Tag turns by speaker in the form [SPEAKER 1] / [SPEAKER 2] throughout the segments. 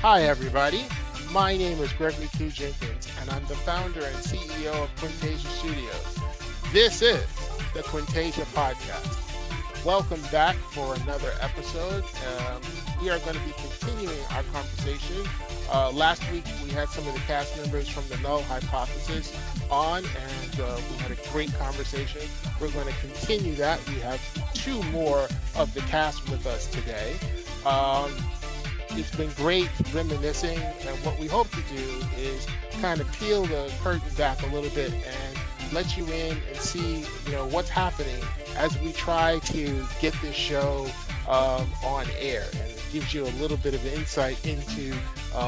[SPEAKER 1] Hi, everybody. My name is Gregory Q. Jenkins, and I'm the founder and CEO of Quintasia Studios. This is the Quintasia Podcast. Welcome back for another episode. We are going to be continuing our conversation. Last week, we had some of the cast members from the Null Hypothesis on, and we had a great conversation. We're going to continue that. We have two more of the cast with us today. It's been great reminiscing, and what we hope to do is kind of peel the curtain back a little bit and let you in and see, what's happening as we try to get this show on air, and it gives you a little bit of insight into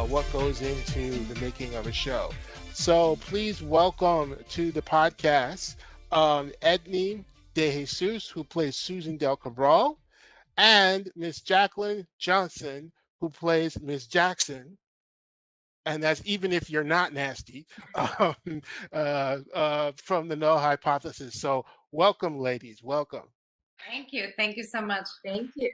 [SPEAKER 1] what goes into the making of a show. So please welcome to the podcast Edmi De Jesus, who plays Susan Del Cabral, and Miss Jaclyn Johnson, who plays Miss Jackson, and that's even if you're not nasty, from the Null Hypothesis. So welcome, ladies. Welcome.
[SPEAKER 2] Thank you. Thank you so much.
[SPEAKER 3] Thank you.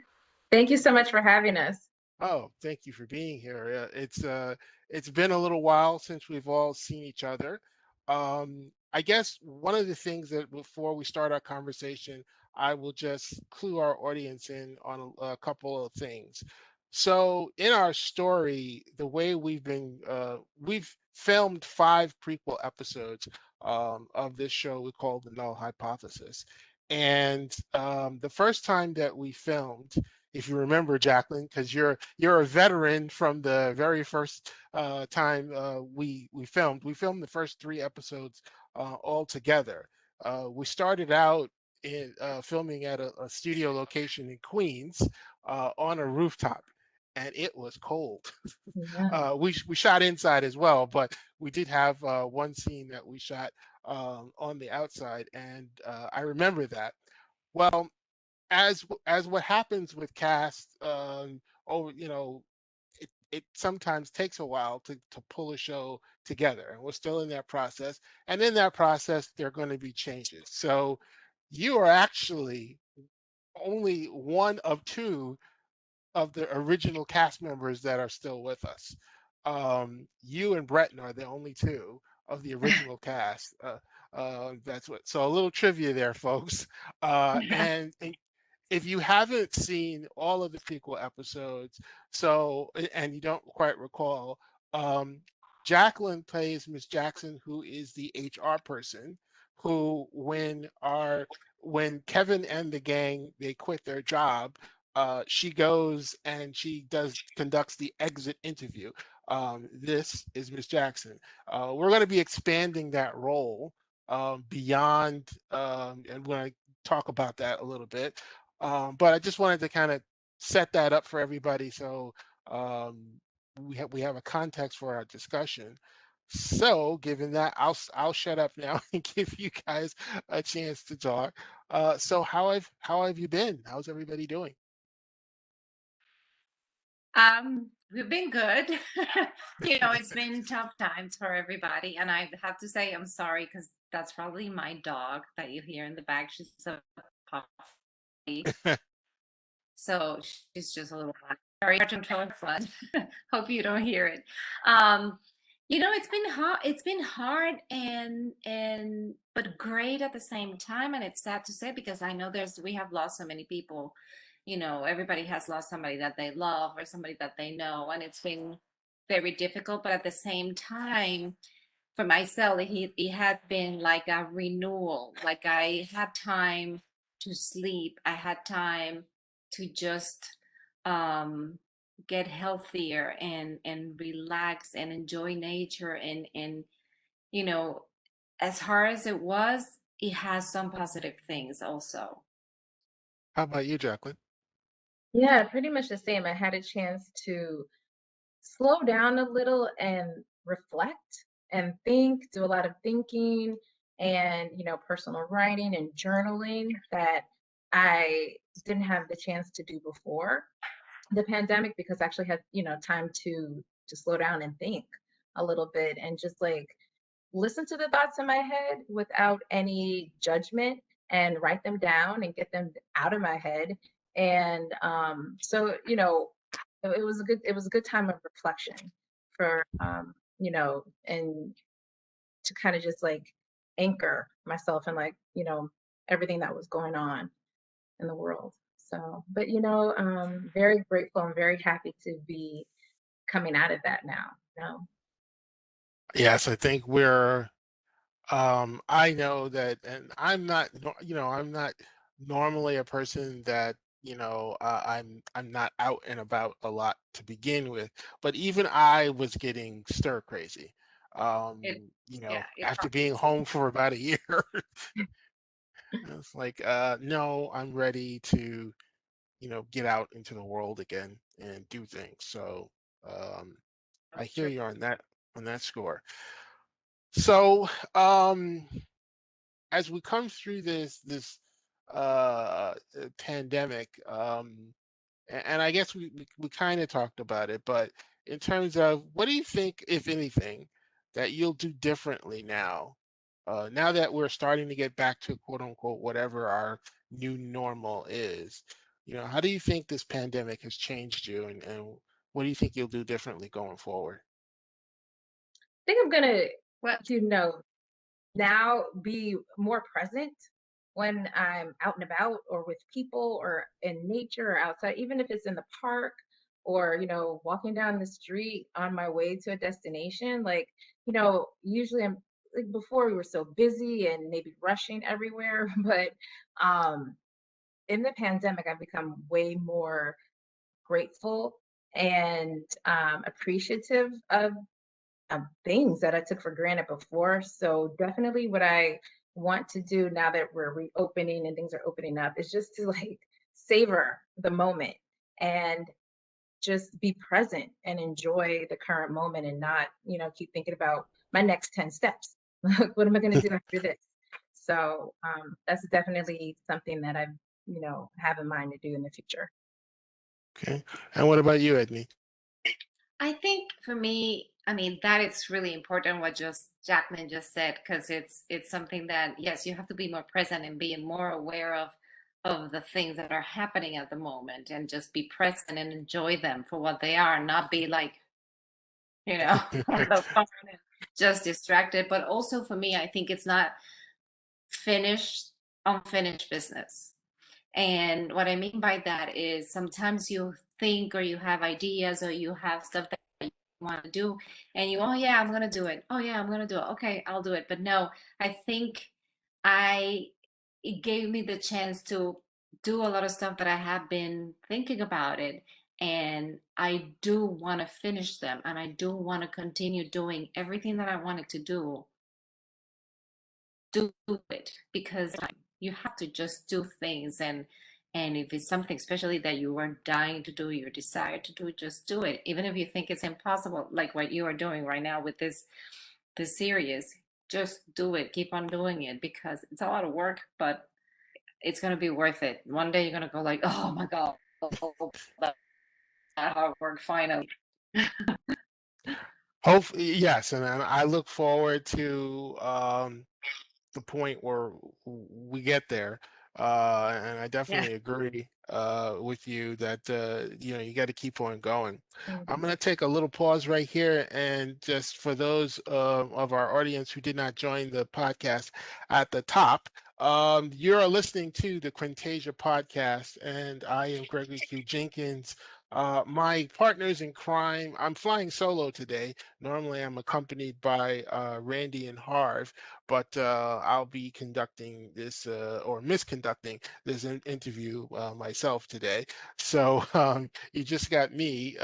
[SPEAKER 3] Thank you so much for having us.
[SPEAKER 1] Oh, thank you for being here. It's been a little while since we've all seen each other. I guess one of the things that before we start our conversation, I will just clue our audience in on a couple of things. So in our story, the way we've filmed 5 prequel episodes of this show we call the Null Hypothesis. And the first time that we filmed, if you remember, Jaclyn, because you're a veteran from the very first time we filmed the first 3 episodes all together. We started out in filming at a studio location in Queens on a rooftop, and it was cold.
[SPEAKER 3] Yeah.
[SPEAKER 1] We shot inside as well, but we did have one scene that we shot on the outside, and I remember that. Well, as what happens with cast, it sometimes takes a while to pull a show together, and we're still in that process. And in that process, there are going to be changes. So you are actually only one of 2 of the original cast members that are still with us. You and Breton are the only 2 of the original cast. That's what. So a little trivia there, folks. And if you haven't seen all of the prequel episodes, and you don't quite recall, Jaclyn plays Miss Jackson, who is the HR person, who when Kevin and the gang they quit their job, she goes and she conducts the exit interview. This is Miss Jackson. We're going to be expanding that role beyond, and when I talk about that a little bit. But I just wanted to kind of set that up for everybody, so we have a context for our discussion. So, given that, I'll shut up now and give you guys a chance to talk. So, how have you been? How's everybody doing?
[SPEAKER 2] We've been good. It's been tough times for everybody, and I have to say I'm sorry because that's probably my dog that you hear in the back. She's a puppy, so she's just a little sorry to control her flood. Hope you don't hear it. It's been hard. It's been hard and but great at the same time. And it's sad to say because I know we have lost so many people. Everybody has lost somebody that they love or somebody that they know, and it's been very difficult. But at the same time, for myself, it had been like a renewal. Like I had time to sleep. I had time to just um get healthier and relax and enjoy nature and you know as hard as it was, it has some positive things also.
[SPEAKER 1] How about you, Jaclyn?
[SPEAKER 3] Yeah, pretty much the same. I had a chance to slow down a little and reflect and think, do a lot of thinking and, personal writing and journaling that I didn't have the chance to do before the pandemic because I actually had, time to slow down and think a little bit and just like listen to the thoughts in my head without any judgment and write them down and get them out of my head. And so, it was a good time of reflection for and to kind of just like anchor myself in like everything that was going on in the world. So, but very grateful and very happy to be coming out of that now.
[SPEAKER 1] Yes, I think we're I know that, and I'm not, I'm not normally a person that, I'm not out and about a lot to begin with, but even I was getting stir crazy.
[SPEAKER 2] It, yeah, it
[SPEAKER 1] After
[SPEAKER 2] probably
[SPEAKER 1] being
[SPEAKER 2] is.
[SPEAKER 1] home for about a year, it's like, no, I'm ready to, get out into the world again and do things. So, um, I
[SPEAKER 2] That's
[SPEAKER 1] hear
[SPEAKER 2] true.
[SPEAKER 1] you on that score. So, as we come through this pandemic, and I guess we kind of talked about it, but in terms of what do you think, if anything, that you'll do differently now, now that we're starting to get back to quote unquote whatever our new normal is? How do you think this pandemic has changed you, and what do you think you'll do differently going forward?
[SPEAKER 3] I think I'm gonna,
[SPEAKER 2] Well,
[SPEAKER 3] you know, now be more present when I'm out and about or with people or in nature or outside, even if it's in the park or, walking down the street on my way to a destination. Like, usually I'm like before we were so busy and maybe rushing everywhere, but um in the pandemic I've become way more grateful and appreciative of things that I took for granted before. So definitely what I want to do now that we're reopening and things are opening up is just to like savor the moment and just be present and enjoy the current moment and not, keep thinking about my next 10 steps. What am I going to do after this? So that's definitely something that I, have in mind to do in the future.
[SPEAKER 1] Okay, and what about you, Edney?
[SPEAKER 2] I think for me, I mean, that it's really important what just Jaclyn just said, because it's something that yes, you have to be more present and be more aware of the things that are happening at the moment and just be present and enjoy them for what they are, not be like, on the phone and just distracted. But also for me, I think it's not finished, unfinished business. And what I mean by that is sometimes you think or you have ideas or you have stuff that you want to do and you, oh yeah, I'm going to do it. Oh yeah, I'm going to do it. Okay, I'll do it. But no, I think I, it gave me the chance to do a lot of stuff that I have been thinking about it. And I do want to finish them and I do want to continue doing everything that I wanted to do it because you have to just do things and if it's something especially that you are dying to do, you desire to do, just do it even if you think it's impossible, like what you are doing right now with this series. Just do it, keep on doing it because it's a lot of work, but it's going to be worth it. One day you're going to go like, oh my god, that hard work finally.
[SPEAKER 1] Hopefully, yes, and I look forward to the point where we get there. And I
[SPEAKER 2] Yeah.
[SPEAKER 1] definitely agree with you that you got to keep on going. I'm
[SPEAKER 3] Mhm.
[SPEAKER 1] going to take a little pause right here, and just for those of our audience who did not join the podcast at the top, you're listening to the Quintasia podcast, and I am Gregory Q. Jenkins. My partners in crime, I'm flying solo today. Normally, I'm accompanied by Randy and Harv, but I'll be conducting this or misconducting this interview myself today. So you just got me.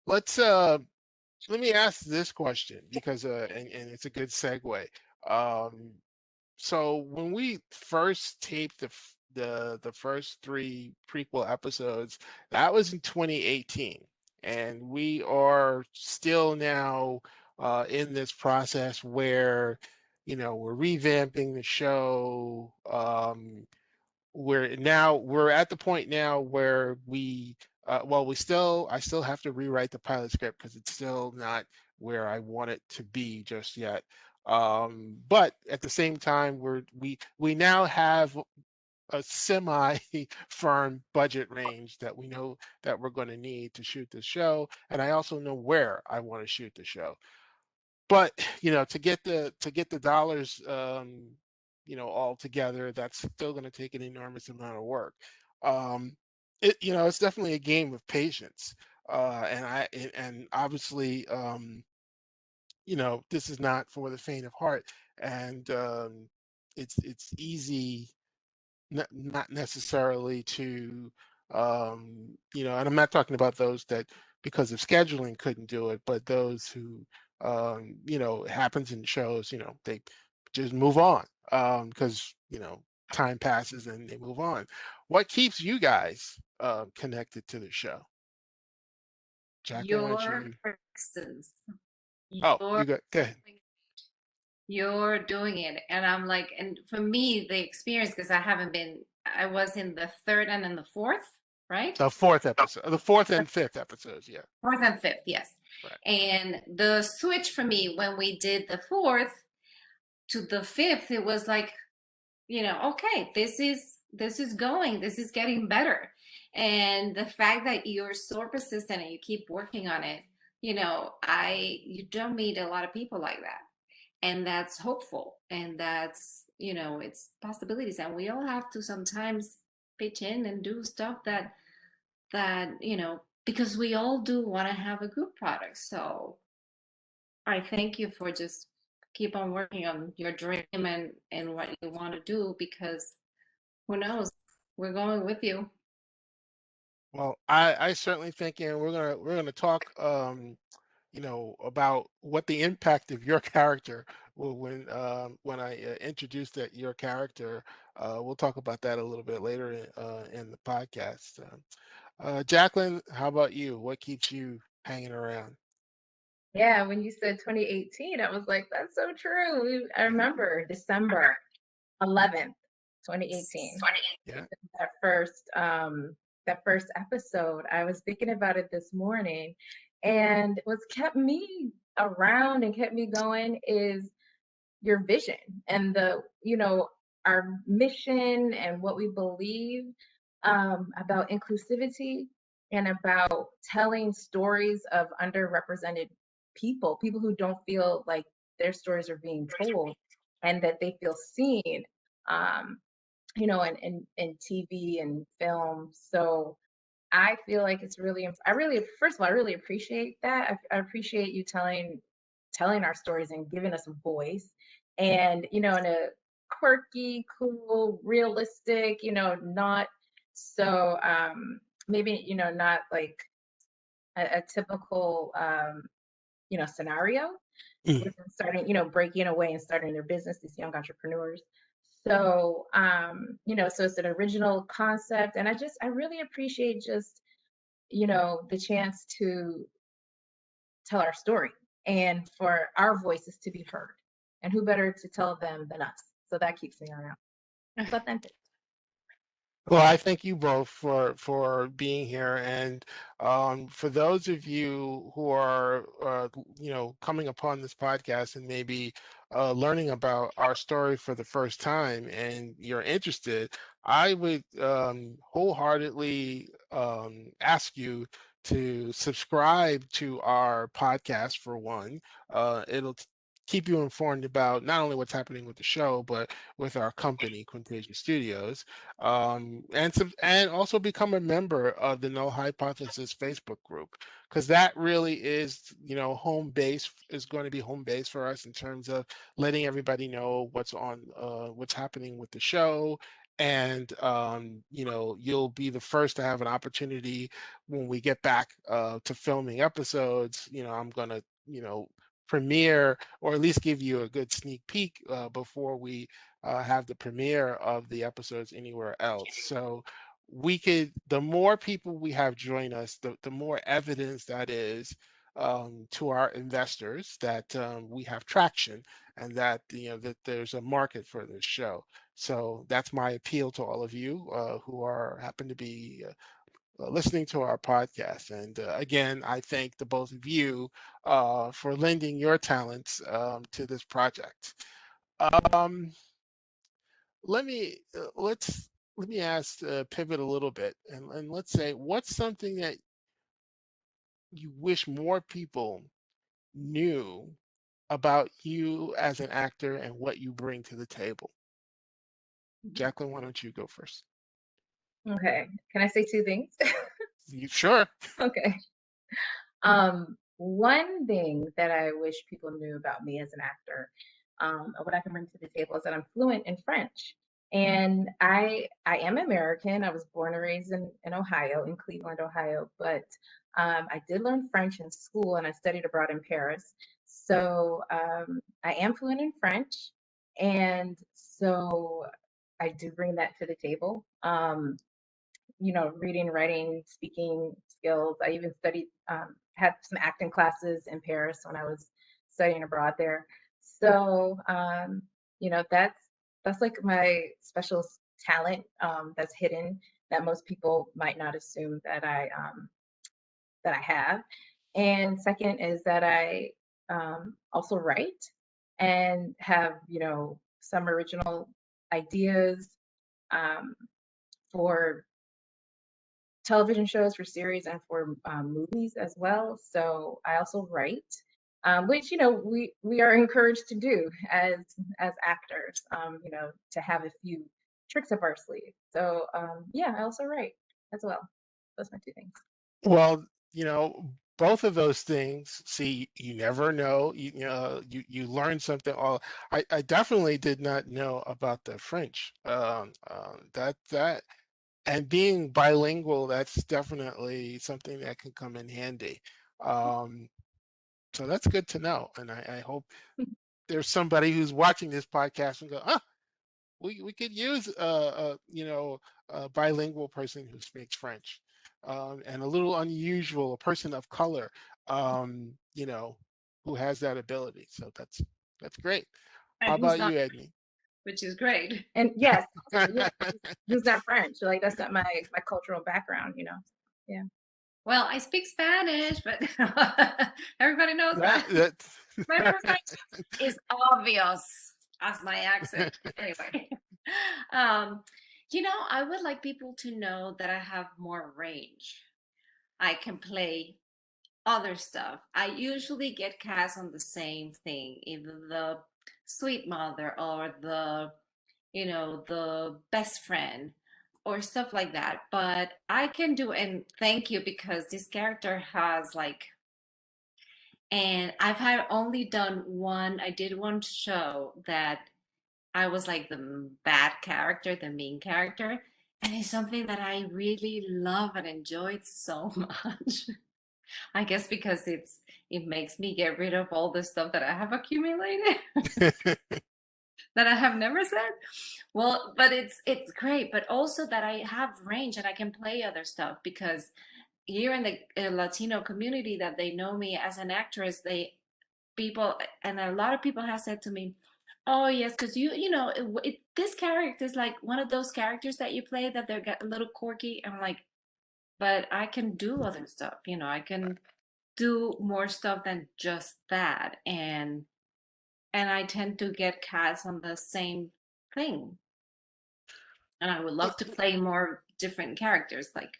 [SPEAKER 1] Let's let me ask this question because and it's a good segue. Um, so when we first taped the first three prequel episodes, that was in 2018, and we are still now in this process where we're revamping the show. We're at the point now where we still I still have to rewrite the pilot script because it's still not where I want it to be just yet. But at the same time, we now have a semi-firm budget range that we know that we're going to need to shoot the show, and I also know where I want to shoot the show. But to get the dollars, all together, that's still going to take an enormous amount of work. It's definitely a game of patience, and obviously, this is not for the faint of heart, and it's easy not necessarily to and I'm not talking about those that because of scheduling couldn't do it, but those who it happens in shows, they just move on because time passes and they move on. What keeps you guys connected to the show? Jaclyn, why don't
[SPEAKER 2] Your
[SPEAKER 1] you?
[SPEAKER 2] persistence.
[SPEAKER 1] Oh,
[SPEAKER 2] You're
[SPEAKER 1] you go ahead.
[SPEAKER 2] you're doing it. And I'm like, and for me, the experience, because I was in the third and in the fourth, right?
[SPEAKER 1] The fourth episode, the fourth and fifth episodes, yeah.
[SPEAKER 2] Fourth and fifth, yes.
[SPEAKER 1] Right.
[SPEAKER 2] And the switch for me when we did the fourth to the fifth, it was like, okay, this is going, this is getting better. And the fact that you're so persistent and you keep working on it, you don't meet a lot of people like that. And that's hopeful. And that's, it's possibilities. And we all have to sometimes pitch in and do stuff that because we all do want to have a good product. So I thank you for just keep on working on your dream and what you want to do, because who knows, we're going with you.
[SPEAKER 1] Well, I certainly think, and we're gonna talk, about what the impact of your character when I introduce your character. We'll talk about that a little bit later in the podcast. Jaclyn, how about you? What keeps you hanging around?
[SPEAKER 3] Yeah, when you said 2018, I was like, that's so true. I remember December 11th, 2018.
[SPEAKER 1] Yeah.
[SPEAKER 3] That first episode. I was thinking about it this morning, and what's kept me around and kept me going is your vision and our mission and what we believe about inclusivity and about telling stories of underrepresented people who don't feel like their stories are being told and that they feel seen, um, in TV and film. So I feel like it's really, first of all, I really appreciate that. I appreciate you telling our stories and giving us a voice, and in a quirky, cool, realistic, not so maybe not like a typical scenario
[SPEAKER 1] Mm.
[SPEAKER 3] with them starting, breaking away and starting their business, these young entrepreneurs. So so it's an original concept, and I really appreciate just the chance to tell our story and for our voices to be heard. And who better to tell them than us? So that keeps me around. It's authentic.
[SPEAKER 1] Well, I thank you both for being here, and for those of you who are coming upon this podcast and maybe learning about our story for the first time, and you're interested, I would wholeheartedly ask you to subscribe to our podcast for one. It'll keep you informed about not only what's happening with the show, but with our company, Quintasia Studios, and also become a member of the Null Hypothesis Facebook group, because that really is, home base is going to be home base for us in terms of letting everybody know what's happening with the show. And you'll be the first to have an opportunity when we get back to filming episodes. I'm gonna premiere, or at least give you a good sneak peek before we have the premiere of the episodes anywhere else. So the more people we have join us, the more evidence that is to our investors that we have traction, and that that there's a market for this show. So that's my appeal to all of you who happen to be listening to our podcast. And again, I thank the both of you for lending your talents to this project. Um, let's let me ask, pivot a little bit, and let's say, what's something that you wish more people knew about you as an actor and what you bring to the table? Jaclyn, why don't you go first?
[SPEAKER 3] Okay. Can I say two things?
[SPEAKER 1] You sure?
[SPEAKER 3] Okay. One thing that I wish people knew about me as an actor, or what I can bring to the table is that I'm fluent in French. And I am American. I was born and raised in Ohio, in Cleveland, Ohio, but I did learn French in school and I studied abroad in Paris. So I am fluent in French. And so I do bring that to the table. Reading, writing, speaking skills. I even studied, had some acting classes in Paris when I was studying abroad there. So, that's like my special talent, that's hidden, that most people might not assume that I have. And second is that I also write and have, some original ideas um, for television shows, for series, and for movies as well. So I also write, which we are encouraged to do as actors. To have a few tricks up our sleeve. So yeah, I also write as well. Those are my two things.
[SPEAKER 1] Well, both of those things, see, you never know. You learn something. I definitely did not know about the French. That and being bilingual, that's definitely something that can come in handy. Um, so that's good to know. And I hope there's somebody who's watching this podcast and go, we could use a bilingual person who speaks French, and a little unusual, a person of color, um, you know, who has that ability. So that's great. How
[SPEAKER 2] And who's
[SPEAKER 1] about
[SPEAKER 2] not,
[SPEAKER 1] you, Edmi?
[SPEAKER 2] which is great.
[SPEAKER 3] And yes, also, yeah, who's not French? Like that's not my cultural background. Yeah.
[SPEAKER 2] Well, I speak Spanish, but everybody knows
[SPEAKER 1] that
[SPEAKER 2] that. My
[SPEAKER 1] that
[SPEAKER 2] first language is obvious as my accent. Anyway, um, I would like people to know that I have more range. I can play other stuff. I usually get cast on the same thing, either the sweet mother or the best friend or stuff like that. But I can do, and thank you because this character has like, and I've had only done one, I did one show that I was like the bad character, the mean character. And it's something that I really love and enjoyed so much. I guess because it makes me get rid of all the stuff that I have accumulated that I have never said. Well, but it's great, but also that I have range and I can play other stuff because here in the Latino community that they know me as an actress, people and a lot of people have said to me, "Oh yes, because this character is like one of those characters that you play that they're a little quirky." I'm like, but I can do other stuff. I can do more stuff than just that, and I tend to get cast on the same thing. And I would love to play more different characters, like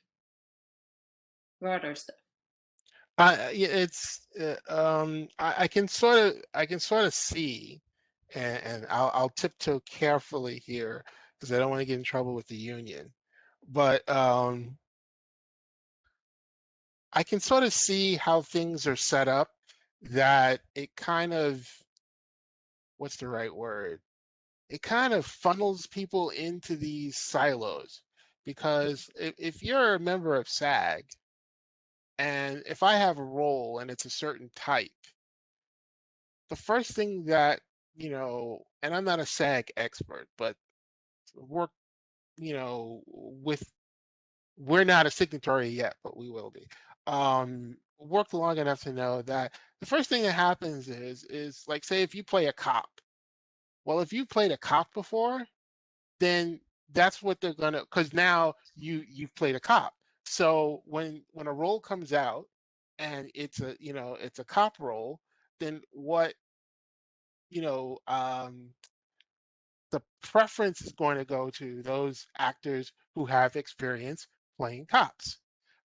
[SPEAKER 2] broader stuff.
[SPEAKER 1] yeah, I can sort of see, and I'll tiptoe carefully here because I don't want to get in trouble with the union, but I can sort of see how things are set up that it kind of, what's the right word? It kind of funnels people into these silos because if you're a member of SAG and if I have a role and it's a certain type, the first thing that, and I'm not a SAG expert, but work, with, we're not a signatory yet, but we will be. Worked long enough to know that the first thing that happens is like, say if you play a cop. Well, if you played a cop before, then that's what they're gonna, because now you've played a cop. So when a role comes out and it's a cop role, then what you know the preference is going to go to those actors who have experience playing cops.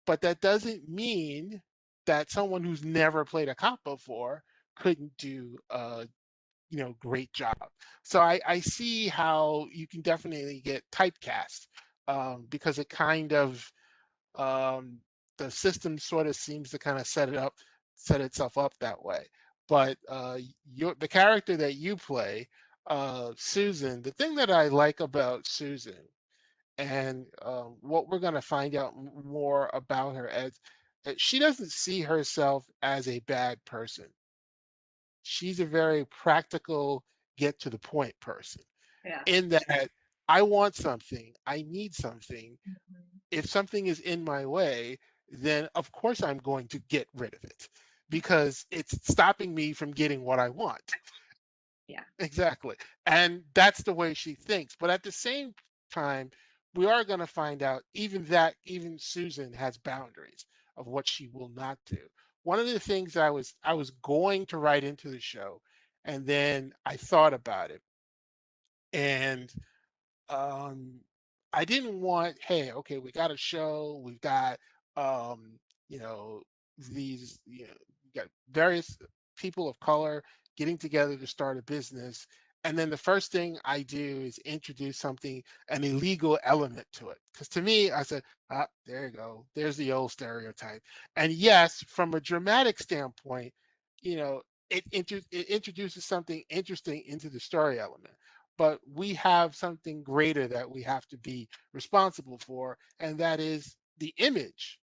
[SPEAKER 1] But that doesn't mean that someone who's never played a cop before couldn't do a great job. So I see how you can definitely get typecast, because it kind of um, the system sort of seems to kind of set itself up that way. But the character that you play, Susan, the thing that I like about Susan, and what we're going to find out more about her as, she doesn't see herself as a bad person. She's a very practical, get to the point person,
[SPEAKER 2] Yeah.
[SPEAKER 1] in that I want something, I need something.
[SPEAKER 3] Mhm.
[SPEAKER 1] If something is in my way, then of course I'm going to get rid of it because it's stopping me from getting what I want.
[SPEAKER 2] Yeah.
[SPEAKER 1] Exactly. And that's the way she thinks. But at the same time, we are going to find out even Susan has boundaries of what she will not do. One of the things I was going to write into the show, and then I thought about it, and um I didn't want, hey, okay, we got a show, we've got um you know these, we got various people of color getting together to start a business, and then the first thing I do is introduce an illegal element to it, because to me I said, ah, there you go, there's the old stereotype. And yes, from a dramatic standpoint, you know it introduces something interesting into the story element, but we have something greater that we have to be responsible for, and that is the image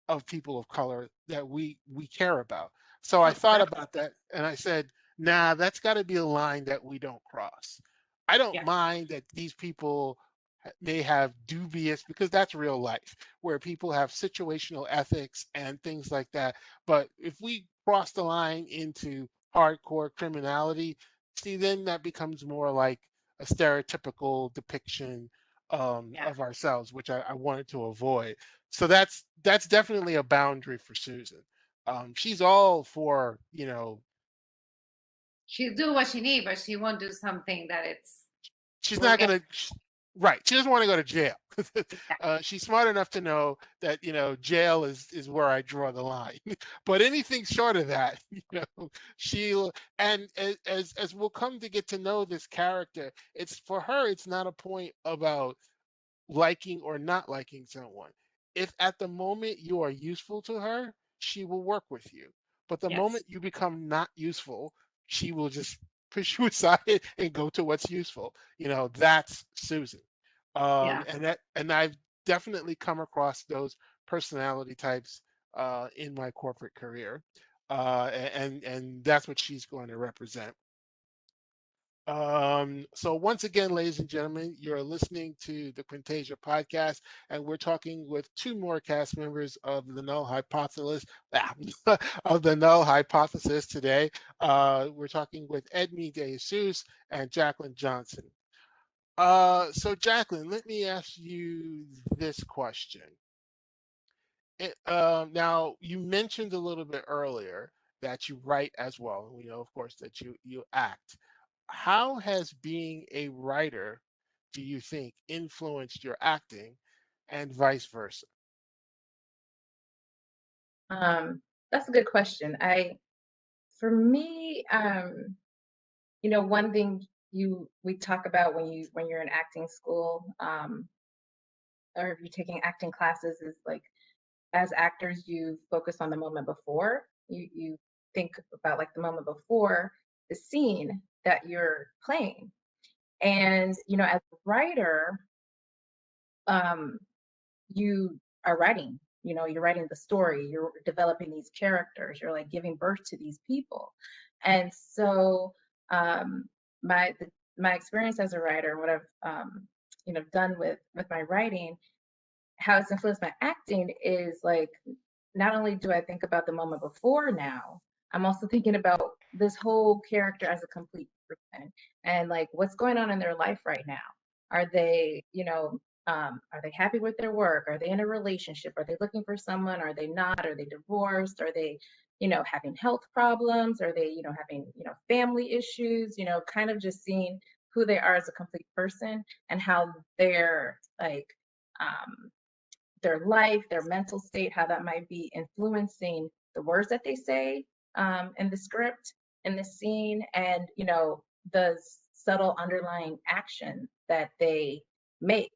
[SPEAKER 1] of people of color that we care about. So I
[SPEAKER 2] Oh,
[SPEAKER 1] thought
[SPEAKER 2] that,
[SPEAKER 1] about that and I said, nah, that's got to be a line that we don't cross. I don't
[SPEAKER 2] yeah.
[SPEAKER 1] mind that these people may have dubious, because that's real life, where people have situational ethics and things like that. But if we cross the line into hardcore criminality, see, then that becomes more like a stereotypical depiction
[SPEAKER 2] Yeah.
[SPEAKER 1] of ourselves, which I wanted to avoid. So that's definitely a boundary for Susan. She's all for,
[SPEAKER 2] She'll do what she need, but she won't do something that it's
[SPEAKER 1] she's
[SPEAKER 2] will
[SPEAKER 1] not
[SPEAKER 2] get
[SPEAKER 1] gonna, right. She doesn't want to go to jail.
[SPEAKER 2] exactly.
[SPEAKER 1] She's smart enough to know that jail is where I draw the line. But anything short of that, she'll, and as we'll come to get to know this character, it's for her. It's not a point about liking or not liking someone. If at the moment you are useful to her, she will work with you. But the
[SPEAKER 2] Yes.
[SPEAKER 1] moment you become not useful, she will just push you aside and go to what's useful. That's Susan.
[SPEAKER 2] Yeah.
[SPEAKER 1] And I've definitely come across those personality types in my corporate career. And that's what she's going to represent. So once again, ladies and gentlemen, you're listening to the Quintasia podcast, and we're talking with two more cast members of the Null Hypothesis, of the Null Hypothesis today. We're talking with Edmi DeJesus and Jaclyn Johnson. So Jaclyn, let me ask you this question. Now, you mentioned a little bit earlier that you write as well. We know, of course, that you act. How has being a writer, do you think, influenced your acting, and vice versa?
[SPEAKER 3] That's a good question. For me, one thing we talk about when you're in acting school, or if you're taking acting classes, is like, as actors, you focus on the moment before. You think about like the moment before the scene that you're playing. And as a writer, um, you are writing. You're writing the story. You're developing these characters. You're like giving birth to these people. And so, um, my experience as a writer, what I've done with my writing, how it's influenced my acting is like, not only do I think about the moment before now, I'm also thinking about this whole character as a complete person, and like what's going on in their life right now. Are they, are they happy with their work? Are they in a relationship? Are they looking for someone? Are they not? Are they divorced? Are they, having health problems? Are they, having, family issues? Kind of just seeing who they are as a complete person and how their their life, their mental state, how that might be influencing the words that they say in the script, in the scene, and the subtle underlying action that they make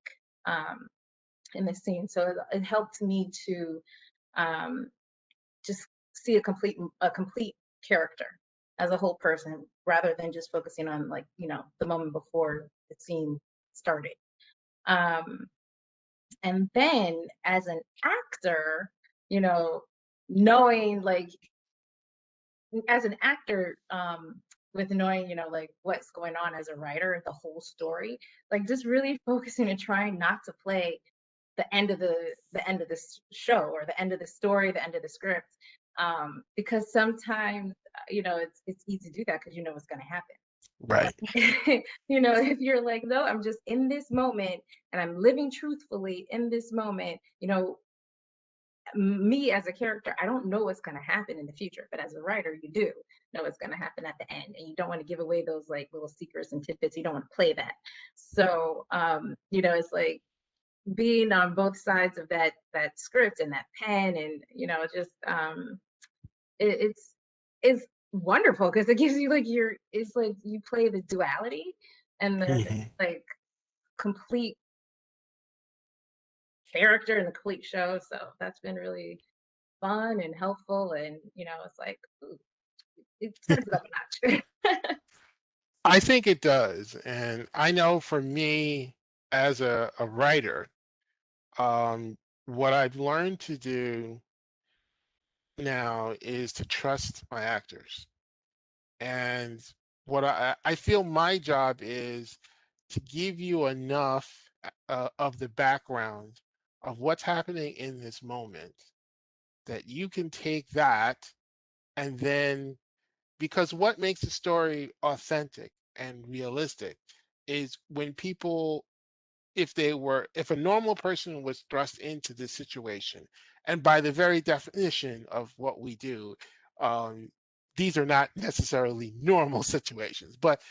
[SPEAKER 3] um, in the scene. So it helped me to um, just see a complete character as a whole person rather than just focusing on the moment before the scene started. Um, and then as an actor, you know, knowing as an actor, with knowing, like what's going on as a writer, the whole story, like just really focusing and trying not to play the end of the show or the end of the story, the end of the script, because sometimes it's easy to do that because you know what's going to happen.
[SPEAKER 1] Right.
[SPEAKER 3] If you're like, no, I'm just in this moment and I'm living truthfully in this moment, me as a character, I don't know what's going to happen in the future, but as a writer, you do know what's going to happen at the end, and you don't want to give away those like little secrets and tidbits. You don't want to play that. So, it's like being on both sides of that script and that pen, and just it's wonderful because it gives you it's like you play the duality and the
[SPEAKER 1] Mhm.
[SPEAKER 3] like complete character and the complete show. So that's been really fun and helpful, and it's like ooh, it turns it up a notch.
[SPEAKER 1] I think it does. And I know for me as a writer, um, what I've learned to do now is to trust my actors. And what I feel my job is to give you enough of the background of what's happening in this moment that you can take that and then, because what makes a story authentic and realistic is when people, if a normal person was thrust into this situation, and by the very definition of what we do, um, these are not necessarily normal situations, but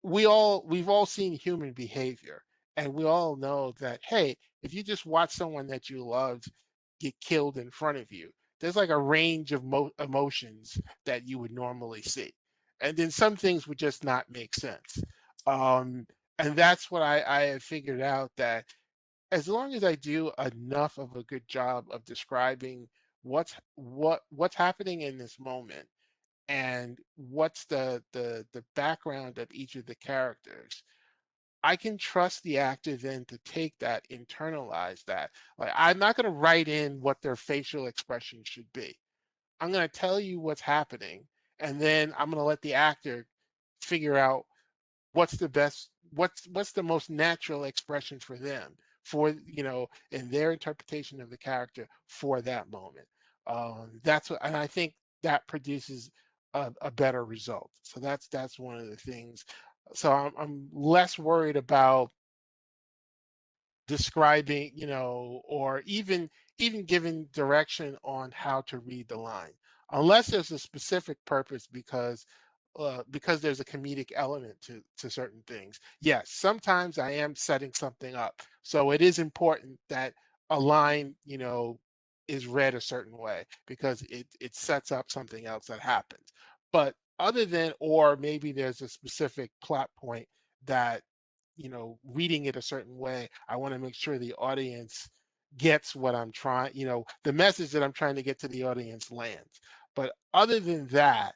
[SPEAKER 1] we've all seen human behavior, and we all know that, hey, if you just watch someone that you loved get killed in front of you, there's like a range of emotions that you would normally see, and then some things would just not make sense. um, and that's what I have figured out, that as long as I do enough of a good job of describing what's happening in this moment, and what's the background of each of the characters, I can trust the actor then to take that, internalize that. Like, I'm not going to write in what their facial expression should be. I'm going to tell you what's happening, and then I'm going to let the actor figure out what's the most natural expression for them, for in their interpretation of the character for that moment. That's what, and I think that produces a better result. So that's one of the things. So I'm less worried about describing, or even giving direction on how to read the line, unless there's a specific purpose, because there's a comedic element to certain things. Yes, sometimes I am setting something up, so it is important that a line, is read a certain way because it sets up something else that happens. But other than, or maybe there's a specific plot point that, reading it a certain way, I want to make sure the audience gets what I'm trying, the message that I'm trying to get to the audience lands. But other than that,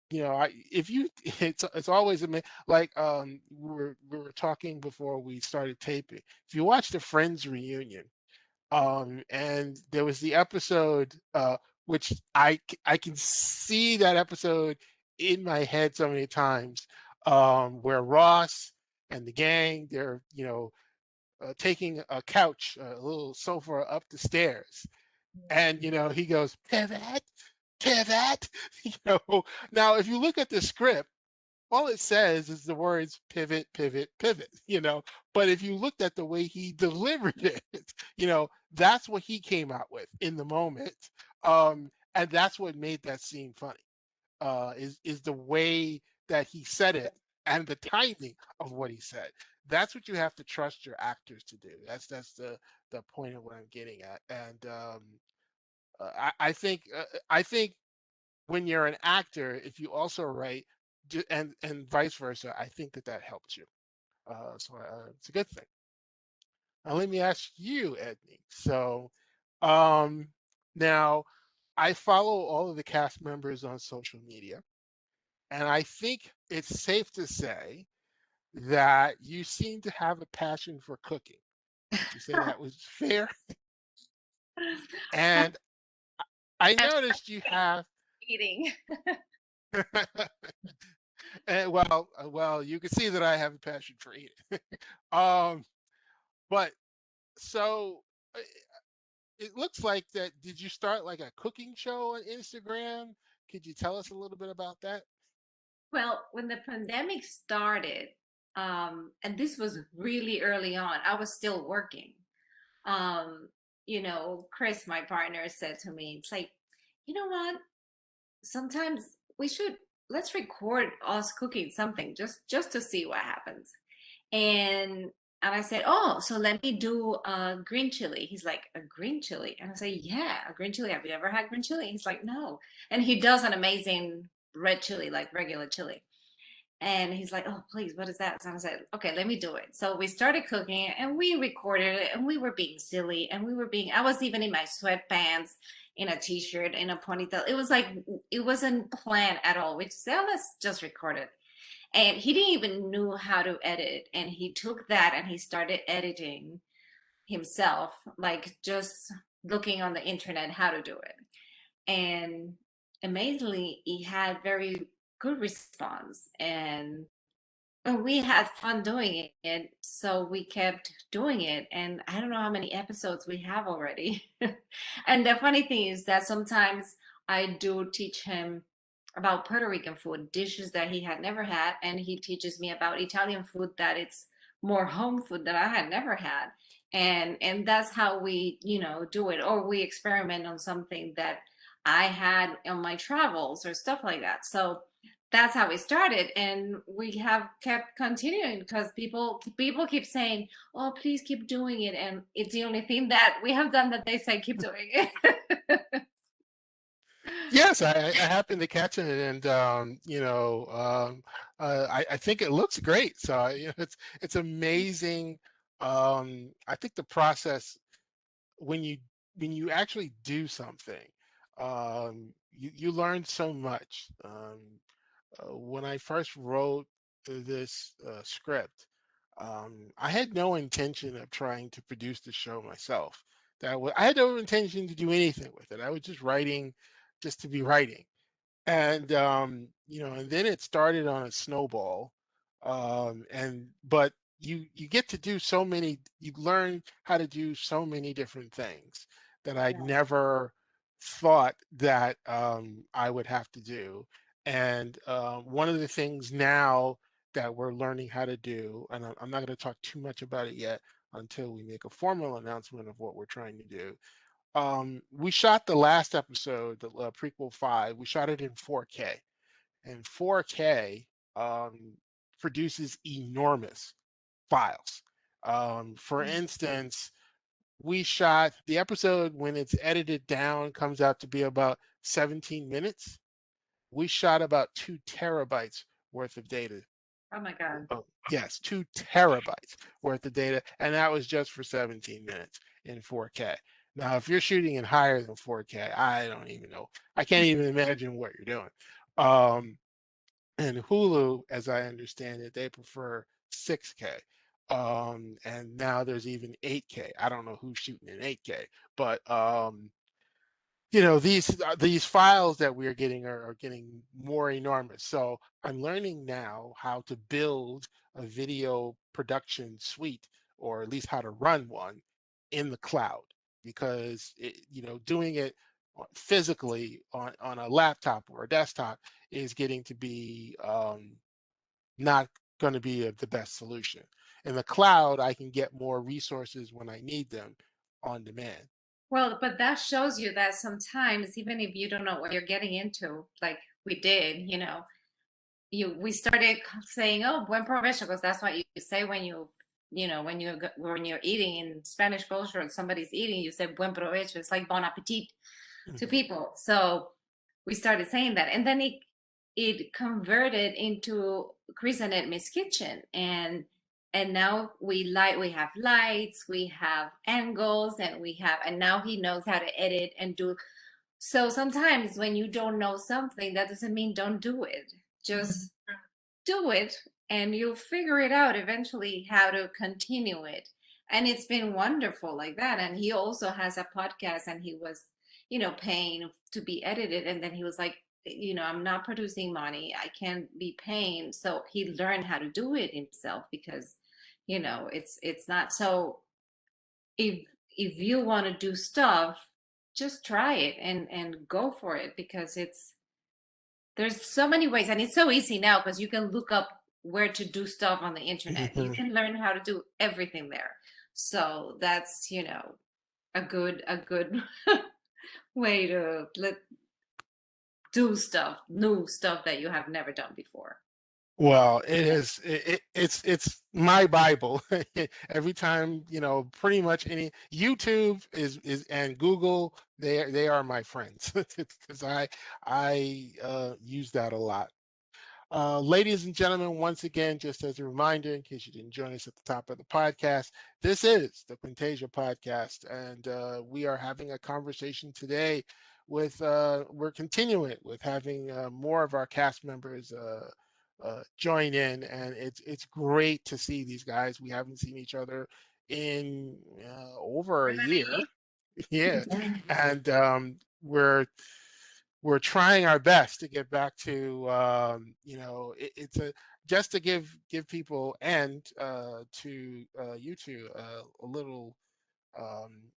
[SPEAKER 1] if you, it's always like, we were talking before we started taping. If you watch the Friends reunion, and there was the episode, which I can see that episode in my head so many times, where Ross and the gang, they're, taking a couch, a little sofa up the stairs, and he goes, pivot, pivot. you know Now if you look at the script, all it says is the words pivot, pivot, pivot, but if you looked at the way he delivered it, that's what he came out with in the moment. And that's what made that scene funny, is the way that he said it. and the timing of what he said. That's what you have to trust your actors to do. That's the point of what I'm getting at. And I think when you're an actor, if you also write, and vice versa, I think that helps you. It's a good thing. Now let me ask you, Edney. So um, now I follow all of the cast members on social media, and I think it's safe to say that you seem to have a passion for cooking. Would you say that was fair? And I
[SPEAKER 2] I'm
[SPEAKER 1] noticed you have,
[SPEAKER 2] eating.
[SPEAKER 1] well, you can see that I have a passion for eating. um, but so uh, it looks like that. Did you start like a cooking show on Instagram? Could you tell us a little bit about that?
[SPEAKER 2] Well, when the pandemic started, and this was really early on, I was still working. Um, Chris, my partner, said to me, it's like, you know what? Sometimes we should let's record us cooking something just to see what happens. And I said, oh, so let me do a green chili. He's like, a green chili? And I say, yeah, a green chili. Have you ever had green chili? He's like, no. And he does an amazing red chili, like regular chili. And he's like, oh, please, what is that? So I said, okay, let me do it. So we started cooking and we recorded it and we were being silly and I was even in my sweatpants, in a t-shirt, in a ponytail. It was like, it wasn't planned at all. We just said, oh, let's just record it. And he didn't even know how to edit. And he took that and he started editing himself, like just looking on the internet how to do it. And amazingly, he had very good response. And we had fun doing it, so we kept doing it. And I don't know how many episodes we have already. And the funny thing is that sometimes I do teach him about Puerto Rican food, dishes that he had never had, and he teaches me about Italian food that it's more home food that I had never had. And that's how we, do it. Or we experiment on something that I had on my travels or stuff like that. So that's how we started, and we have kept continuing because people keep saying, oh, please keep doing it, and it's the only thing that we have done that they say keep doing it.
[SPEAKER 1] Yes, I happened to catch it, and I think it looks great. So it's amazing. I think the process when you actually do something, you learn so much. When I first wrote this script, I had no intention of trying to produce the show myself. I had no intention to do anything with it. I was just writing, just to be writing. And and then it started on a snowball. But you get to do so many. You learn how to do so many different things that I
[SPEAKER 2] Yeah.
[SPEAKER 1] never thought that I would have to do. And one of the things now that we're learning how to do, and I'm not going to talk too much about it yet until we make a formal announcement of what we're trying to do. We shot the last episode, the prequel 5. We shot it in 4K, and 4K um, produces enormous files. For instance, we shot the episode when it's edited down comes out to be about 17 minutes. We shot about 2 terabytes worth of data.
[SPEAKER 2] Oh my God.
[SPEAKER 1] Oh, yes, 2 terabytes worth of data, and that was just for 17 minutes in 4K. Now, if you're shooting in higher than 4K, I don't even know. I can't even imagine what you're doing. Um, and Hulu, as I understand it, they prefer 6K. And now there's even 8K. I don't know who's shooting in 8K, but these files that we're getting are getting more enormous. So I'm learning now how to build a video production suite, or at least how to run one in the cloud, because doing it physically on a laptop or a desktop is getting to be not going to be the best solution. In the cloud, I can get more resources when I need them on demand.
[SPEAKER 2] Well, but that shows you that sometimes, even if you don't know what you're getting into, like we did, we started saying, "Oh, buen provecho," because that's what you say when when you're eating in Spanish culture and somebody's eating, you say buen provecho. It's like bon appetit to
[SPEAKER 1] Mhm.
[SPEAKER 2] people. So we started saying that, and then it converted into Chris and Edmi's kitchen, and now we have lights, we have angles, and now he knows how to edit and do. So sometimes when you don't know something, that doesn't mean don't do it. Just do it, and you'll figure it out eventually how to continue it. And it's been wonderful like that. And he also has a podcast, and he was, paying to be edited. And then he was like, I'm not producing money. I can't be paying. So he learned how to do it himself because, it's not so. If you want to do stuff, just try it and go for it, because there's so many ways, and it's so easy now because you can look up where to do stuff on the internet. You
[SPEAKER 1] Mhm.
[SPEAKER 2] can learn how to do everything there. So that's, a good way to do stuff, new stuff that you have never done before.
[SPEAKER 1] Well, it's my Bible. Every time, pretty much any YouTube is and Google, they are my friends because I use that a lot. Ladies and gentlemen, once again, just as a reminder, in case you didn't join us at the top of the podcast, this is the Quintasia podcast, and we are having a conversation today we're continuing with having more of our cast members join in, and it's great to see these guys. We haven't seen each other in over a year. Yeah, and we're trying our best to get back to it's a just to give people and to you two a little um,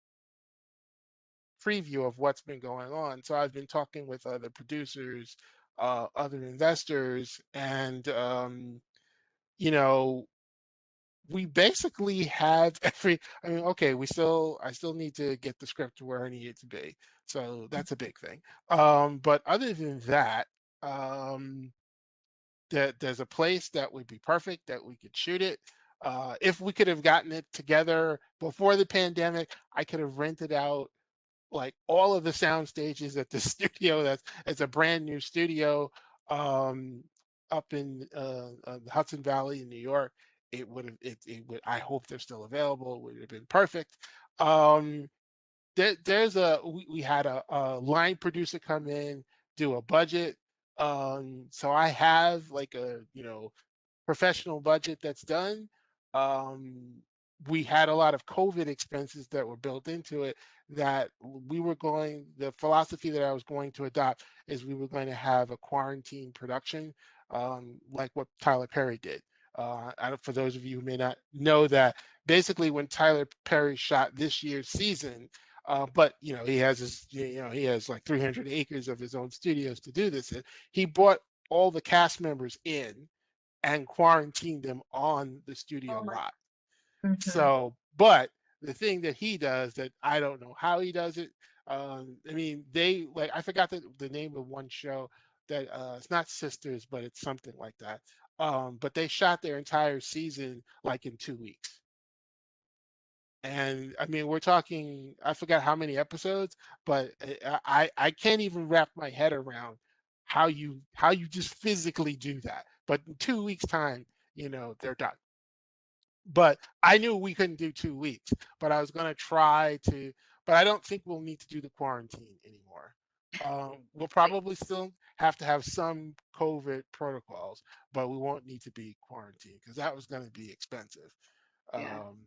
[SPEAKER 1] preview of what's been going on. So I've been talking with other producers, other investors, and you know we basically have every. I mean, okay, I still need to get the script to where I need it to be, so that's a big thing. But other than that, um there's a place that would be perfect that we could shoot it. If we could have gotten it together before the pandemic, I could have rented out like all of the sound stages at the studio. It's a brand new studio um, up in the Hudson Valley in New York. It would. I hope they're still available. It would have been perfect. Um, we had a line producer come in, do a budget. So I have like a professional budget that's done. Um, we had a lot of COVID expenses that were built into it that the philosophy that I was going to adopt is we were going to have a quarantine production, like what Tyler Perry did. For those of you who may not know that, basically when Tyler Perry shot this year's season, but he has like 300 acres of his own studios to do this in. He brought all the cast members in and quarantine them on the studio
[SPEAKER 3] Oh my.
[SPEAKER 1] lot.
[SPEAKER 3] Mhm.
[SPEAKER 1] So, but the thing that he does that I don't know how he does it. I mean, they like I forgot the name of one show that it's not Sisters, but it's something like that. But they shot their entire season like in 2 weeks. And I mean, we're talking, I forgot how many episodes, but I can't even wrap my head around how you just physically do that. But in 2 weeks time, they're done. But I knew we couldn't do 2 weeks, but I was going to try to, but I don't think we'll need to do the quarantine anymore. We'll probably still have to have some COVID protocols, but we won't need to be quarantined because that was going to be expensive.
[SPEAKER 2] Yeah.
[SPEAKER 1] Um,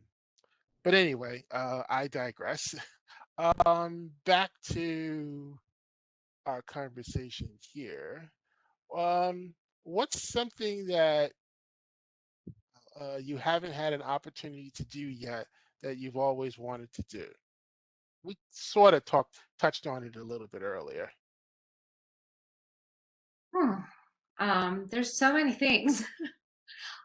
[SPEAKER 1] but anyway, I digress. Back to our conversation here. Um, what's something that you haven't had an opportunity to do yet that you've always wanted to do? We sort of touched on it a little bit earlier.
[SPEAKER 2] Hmm. There's so many things.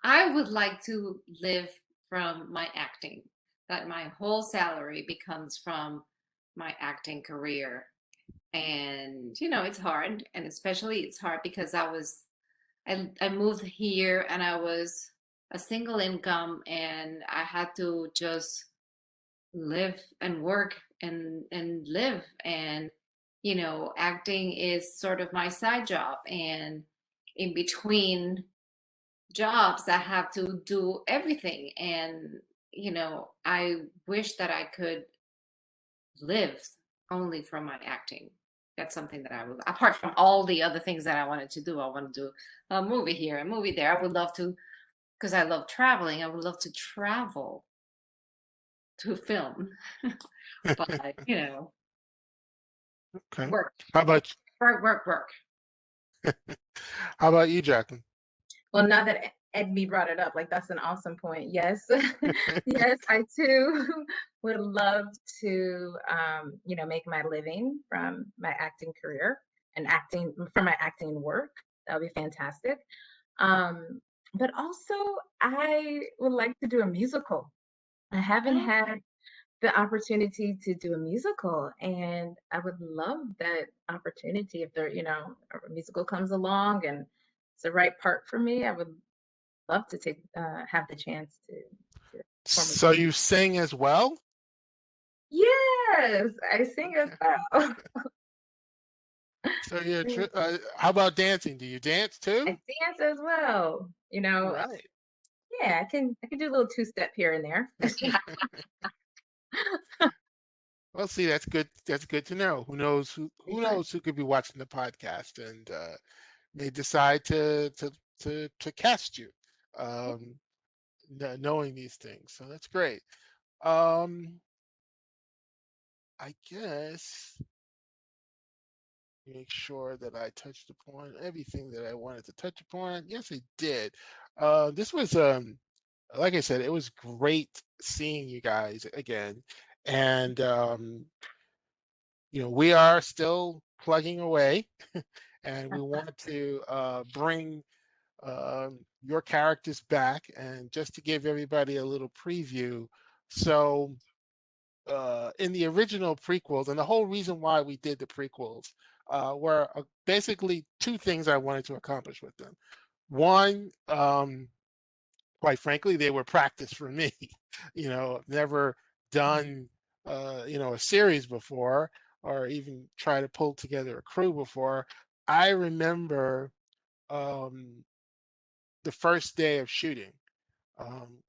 [SPEAKER 2] I would like to live from my acting, that my whole salary becomes from my acting career. And, it's hard. And especially it's hard because I moved here and I was a single income and I had to just live and work and live, and acting is sort of my side job, and in between jobs I have to do everything, and I wish that I could live only from my acting. That's something that I would, apart from all the other things that I wanted to do. I want to do a movie here, a movie there. I would love to, because I love traveling. I would love to travel to film, but
[SPEAKER 1] Okay.
[SPEAKER 2] work,
[SPEAKER 1] How about
[SPEAKER 2] work, work, work.
[SPEAKER 1] how about you, Jaclyn?
[SPEAKER 3] Well, now that Edmi brought it up, like that's an awesome point. Yes, yes, I too would love to, make my living from my acting career and acting from my acting work. That would be fantastic. Um, but also, I would like to do a musical. I haven't
[SPEAKER 2] Oh,
[SPEAKER 3] had the opportunity to do a musical, and I would love that opportunity if there, a musical comes along and it's the right part for me. I would love to have the chance to perform.
[SPEAKER 1] So you sing as well?
[SPEAKER 3] Yes, I sing as
[SPEAKER 1] Okay.
[SPEAKER 3] well.
[SPEAKER 1] So how about dancing? Do you dance
[SPEAKER 3] I
[SPEAKER 1] too?
[SPEAKER 3] dance as well.
[SPEAKER 1] All right.
[SPEAKER 3] Yeah, I can do a little two-step here and there.
[SPEAKER 1] Well, see, that's good. That's good to know. Who
[SPEAKER 3] Right.
[SPEAKER 1] knows who could be watching the podcast and may decide to cast you, um, knowing these things. So that's great. Um, I guess make sure that I touched upon everything that I wanted to touch upon. Yes, I did. This was like I said, it was great seeing you guys again, and we are still plugging away, and we want to bring your characters back. And just to give everybody a little preview, so in the original prequels, and the whole reason why we did the prequels were basically two things I wanted to accomplish with them. One, quite frankly, they were practice for me. Never done a series before, or even try to pull together a crew before. I remember um, the first day of shooting.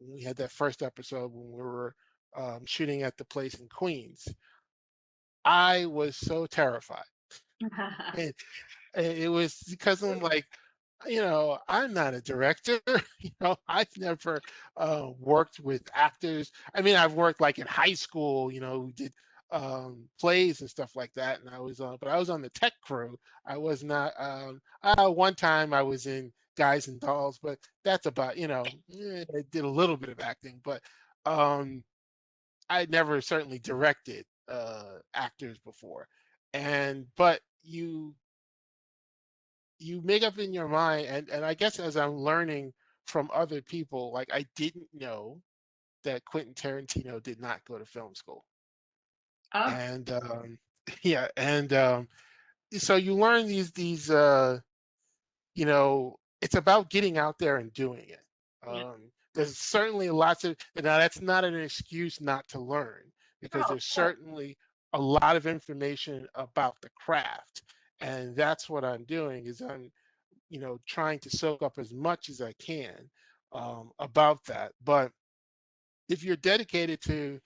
[SPEAKER 1] We had that first episode when we were shooting at the place in Queens. I was so terrified. And it was because I'm like, I'm not a director. I've never worked with actors. I mean, I've worked like in high school, we did plays and stuff like that. And but I was on the tech crew. I was not, one time I was in Guys and Dolls, but that's about, I did a little bit of acting, but um, I never certainly directed actors before. But you make up in your mind, and I guess as I'm learning from other people, like I didn't know that Quentin Tarantino did not go to film school.
[SPEAKER 2] oh,
[SPEAKER 1] And yeah, and so you learn it's about getting out there and doing it.
[SPEAKER 2] yeah.
[SPEAKER 1] There's certainly lots of, now that's not an excuse not to learn, because
[SPEAKER 2] Oh,
[SPEAKER 1] there's certainly a lot of information about the craft. And that's what I'm doing, is I'm trying to soak up as much as I can about that. But if you're dedicated to,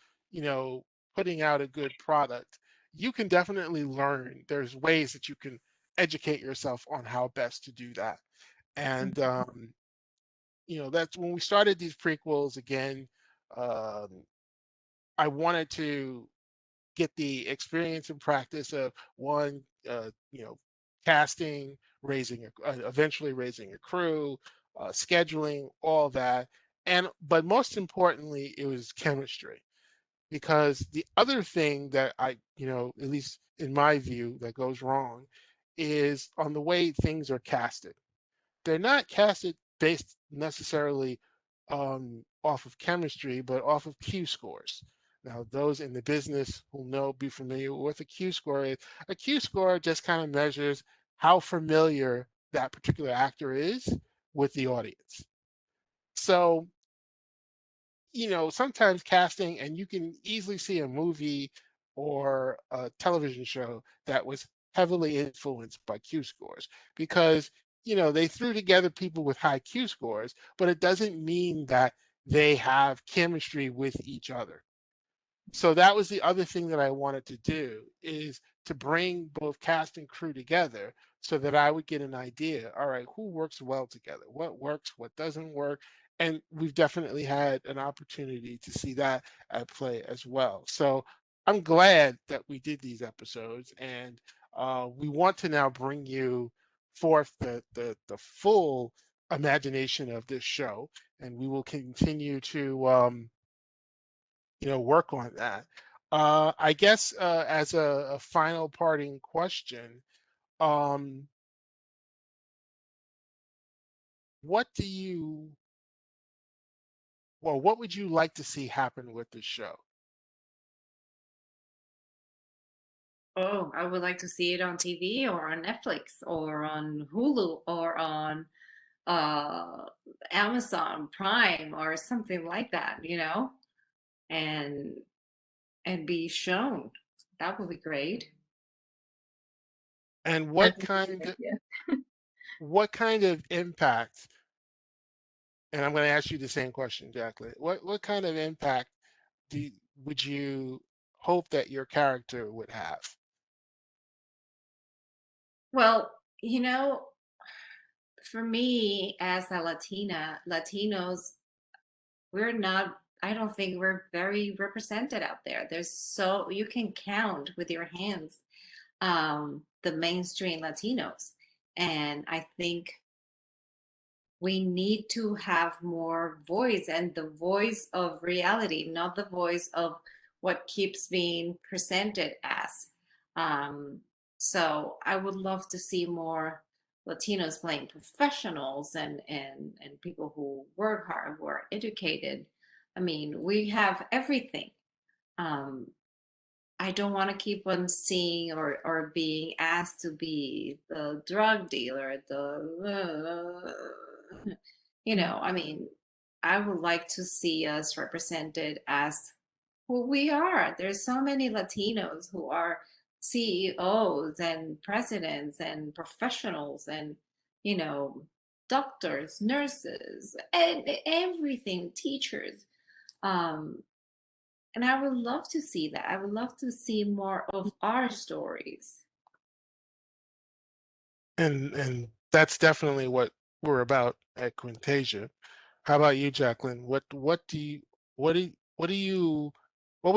[SPEAKER 1] putting out a good product, you can definitely learn. There's ways that you can educate yourself on how best to do that. And that's when we started these prequels again. Um, I wanted to get the experience and practice of one, casting, eventually raising a crew, scheduling, all that. But most importantly, it was chemistry. Because the other thing that at least in my view, that goes wrong is on the way things are casted. They're not casted based necessarily off of chemistry, but off of Q scores. Now, those in the business who be familiar with a Q score is. A Q score just kind of measures how familiar that particular actor is with the audience. So, sometimes casting, and you can easily see a movie or a television show that was heavily influenced by Q scores because, they threw together people with high Q scores, but it doesn't mean that they have chemistry with each other. So that was the other thing that I wanted to do, is to bring both cast and crew together so that I would get an idea. All right, who works well together? What works? What doesn't work? And we've definitely had an opportunity to see that at play as well. So I'm glad that we did these episodes, and we want to now bring you forth the full imagination of this show, and we will continue to work on that. I guess as a final parting question, um, what do you, well, what would you like to see happen with the show?
[SPEAKER 2] Oh, I would like to see it on TV or on Netflix or on Hulu or on uh Amazon Prime or something like that, and and be shown. That would be great.
[SPEAKER 1] And
[SPEAKER 3] That's a great idea.
[SPEAKER 1] what kind of impact, and I'm going to ask you the same question, Jaclyn. What kind of impact do would you hope that your character would have?
[SPEAKER 2] Well, for me as a Latina, Latinos, we're not, I don't think we're very represented out there. You can count with your hands the mainstream Latinos. And I think we need to have more voice, and the voice of reality, not the voice of what keeps being presented as. Um, so I would love to see more Latinos playing professionals and people who work hard, who are educated. I mean, we have everything. Um, I don't want to keep on seeing or being asked to be the drug dealer, I mean, I would like to see us represented as who we are. There's so many Latinos who are CEOs and presidents and professionals and, you know, doctors, nurses, and everything, teachers. Um, and I would love to see that. I would love to see more of our stories.
[SPEAKER 1] And that's definitely what we're about at Quintasia. How about you, Jaclyn? What would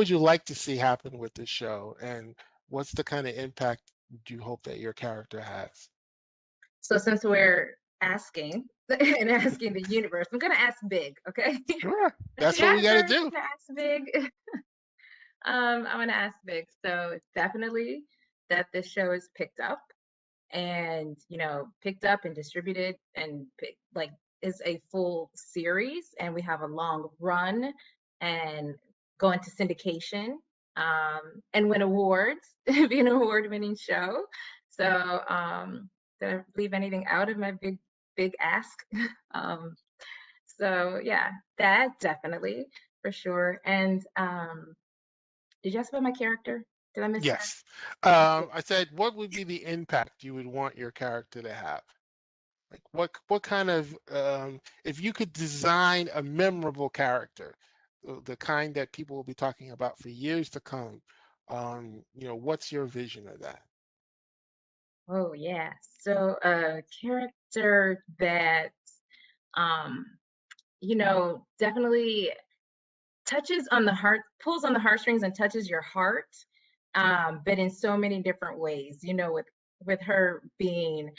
[SPEAKER 1] you like to see happen with this show, and what's the kind of impact do you hope that your character has?
[SPEAKER 3] So since we're asking and asking the universe, I'm gonna ask big, okay?
[SPEAKER 1] Sure,
[SPEAKER 3] Since
[SPEAKER 1] that's
[SPEAKER 3] you
[SPEAKER 1] what
[SPEAKER 3] guys
[SPEAKER 1] we got to
[SPEAKER 3] are
[SPEAKER 1] do.
[SPEAKER 3] gonna ask big, I'm gonna ask big. So definitely that this show is picked up and picked up and distributed and like is a full series, and we have a long run and go into syndication, and win awards, be an award-winning show. So did I leave anything out of my big ask? um, so yeah, that definitely for sure. And did you ask about my character? Did I miss that?
[SPEAKER 1] Yes.
[SPEAKER 3] Okay.
[SPEAKER 1] I said, what would be the impact you would want your character to have? Like what kind of if you could design a memorable character, the kind that people will be talking about for years to come, what's your vision of that?
[SPEAKER 3] Oh yeah. So a character that um definitely touches on the heart, pulls on the heartstrings and touches your heart, but in so many different ways, with her being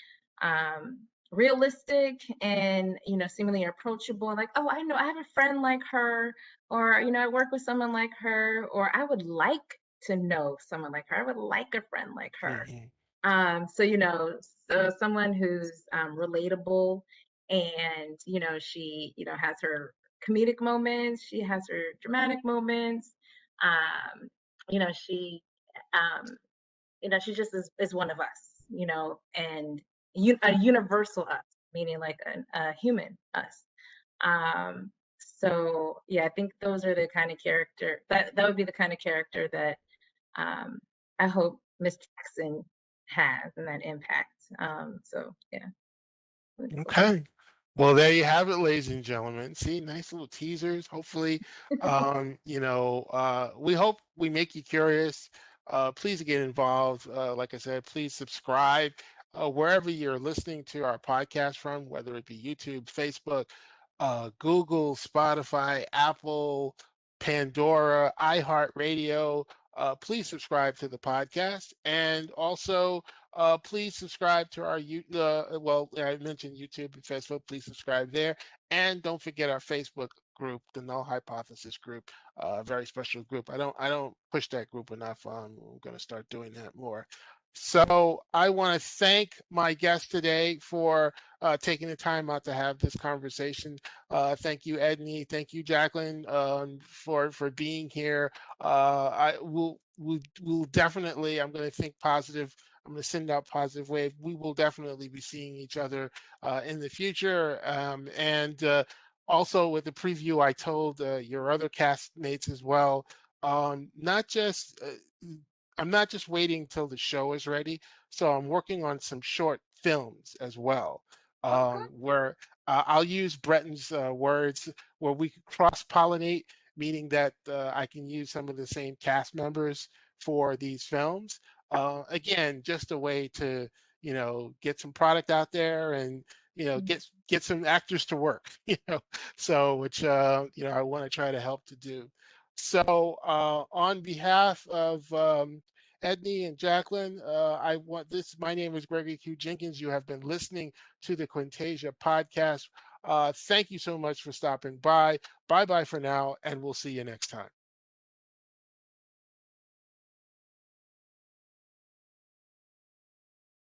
[SPEAKER 3] um realistic and seemingly approachable, like, oh, I know I have a friend like her, or I work with someone like her, or I would like to know someone like her, I would like a friend like her.
[SPEAKER 1] Hmm.
[SPEAKER 3] So so someone who's relatable, and she has her comedic moments, she has her dramatic moments. Um, you know, she um, she just is one of us, and a universal us, meaning like a human us. So yeah, I think those are the kind of character that would be the kind of character that I hope Miss Jackson has and that impact. So yeah.
[SPEAKER 1] Okay. Well, there you have it, ladies and gentlemen. See, nice little teasers. Hopefully, we hope we make you curious. Please get involved. Like I said, please subscribe wherever you're listening to our podcast from, whether it be YouTube, Facebook, Google, Spotify, Apple, Pandora, iHeartRadio. Please subscribe to the podcast, and also please subscribe to our well, I mentioned YouTube and Facebook. Please subscribe there, and don't forget our Facebook group, the Null Hypothesis group, a very special group. I don't push that group enough. I'm going to start doing that more. So I want to thank my guest today for taking the time out to have this conversation. Thank you, Edmi. Thank you, Jaclyn, for being here. I will definitely. I'm going to think positive. I'm going to send out positive wave. We will definitely be seeing each other in the future. And also with the preview, I told your other castmates as well. Not just I'm not just waiting till the show is ready. So I'm working on some short films as well, where I'll use Bretton's words, where we can cross-pollinate, meaning that I can use some of the same cast members for these films. Again, just a way to, get some product out there and, get some actors to work, so which, I want to try to help to do. So on behalf of Edmi and Jaclyn, my name is Gregory Q. Jenkins. You have been listening to the Quintasia podcast. Thank you so much for stopping by. Bye bye for now, and we'll see you next time.